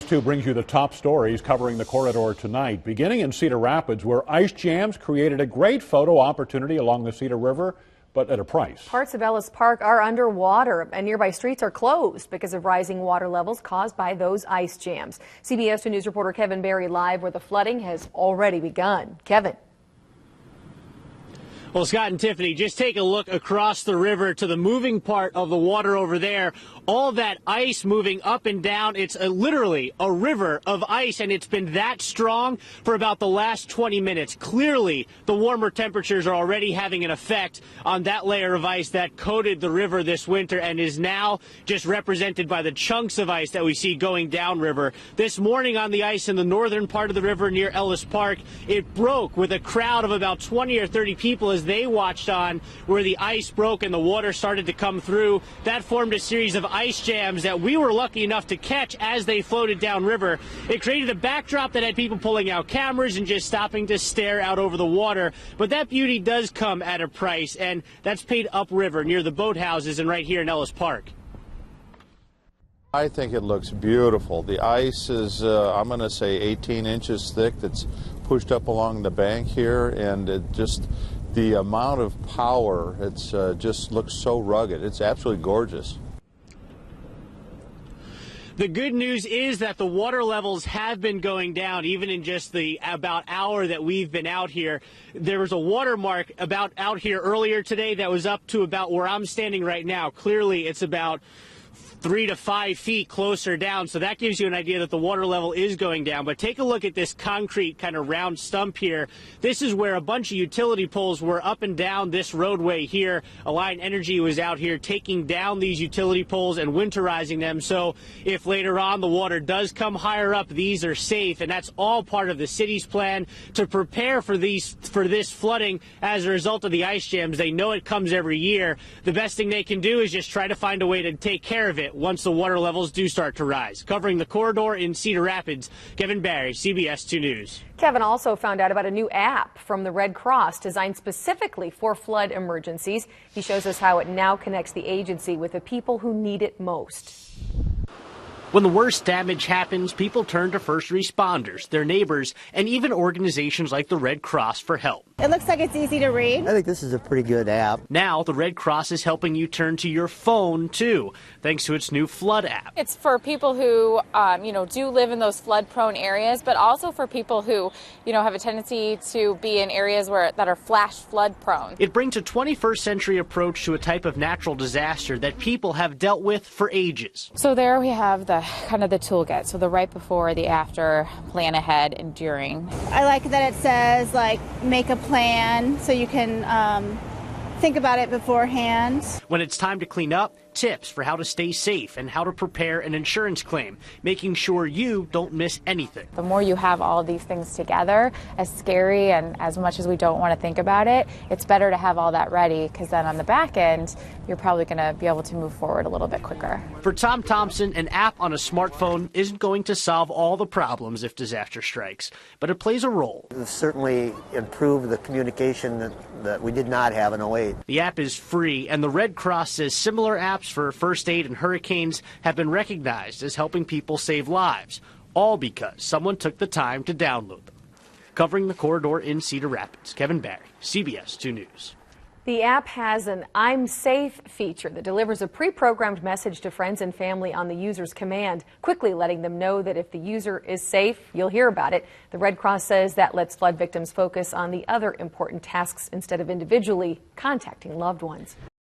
2 brings you the top stories covering the corridor tonight. Beginning in Cedar Rapids, where ice jams created a great photo opportunity along the Cedar River, but at a price. Parts of Ellis Park are underwater and nearby streets are closed because of rising water levels caused by those ice jams. CBS 2 News reporter Kevin Barry live where the flooding has already begun. Kevin. Well, Scott and Tiffany, just take a look across the river to the moving part of the water over there. All that ice moving up and down. It's literally a river of ice, and it's been that strong for about the last 20 minutes. Clearly, the warmer temperatures are already having an effect on that layer of ice that coated the river this winter and is now just represented by the chunks of ice that we see going downriver. This morning on the ice in the northern part of the river near Ellis Park, it broke with a crowd of about 20 or 30 people as they watched on where the ice broke and the water started to come through. That formed a series of ice jams that we were lucky enough to catch as they floated downriver. It created a backdrop that had people pulling out cameras and just stopping to stare out over the water. But that beauty does come at a price, and that's paid upriver near the boathouses and right here in Ellis Park. I think it looks beautiful. The ice is, I'm going to say 18 inches thick that's pushed up along the bank here, and it just, the amount of power, it's just looks so rugged. It's absolutely gorgeous. The good news is that the water levels have been going down, even in just the about hour that we've been out here. There was a watermark about out here earlier today that was up to about where I'm standing right now. Clearly, it's about 3 to 5 feet closer down, so that gives you an idea that the water level is going down. But take a look at this concrete kind of round stump here. This is where a bunch of utility poles were up and down this roadway here. Alliant Energy was out here taking down these utility poles and winterizing them, so if later on the water does come higher up, these are safe, and that's all part of the city's plan to prepare for this flooding as a result of the ice jams. They know it comes every year. The best thing they can do is just try to find a way to take care of it once the water levels do start to rise. Covering the corridor in Cedar Rapids, Kevin Barry, CBS 2 News. Kevin also found out about a new app from the Red Cross designed specifically for flood emergencies. He shows us how it now connects the agency with the people who need it most. When the worst damage happens, people turn to first responders, their neighbors, and even organizations like the Red Cross for help. It looks like it's easy to read. I think this is a pretty good app. Now, the Red Cross is helping you turn to your phone, too, thanks to its new flood app. It's for people who, do live in those flood-prone areas, but also for people who, have a tendency to be in areas that are flash flood-prone. It brings a 21st century approach to a type of natural disaster that people have dealt with for ages. So there we have the toolkit. So the right before, the after, plan ahead, and during. I like that it says, make a plan so you can think about it beforehand. When it's time to clean up, tips for how to stay safe and how to prepare an insurance claim, making sure you don't miss anything. The more you have all of these things together, as scary and as much as we don't want to think about it, it's better to have all that ready, because then on the back end, you're probably going to be able to move forward a little bit quicker. For Tom Thompson, an app on a smartphone isn't going to solve all the problems if disaster strikes, but it plays a role. It's certainly improved the communication that we did not have in 2008. The app is free, and the Red Cross says similar apps for first aid and hurricanes have been recognized as helping people save lives, all because someone took the time to download them. Covering the corridor in Cedar Rapids, Kevin Barry, CBS 2 News. The app has an I'm Safe feature that delivers a pre-programmed message to friends and family on the user's command, quickly letting them know that if the user is safe, you'll hear about it. The Red Cross says that lets flood victims focus on the other important tasks instead of individually contacting loved ones.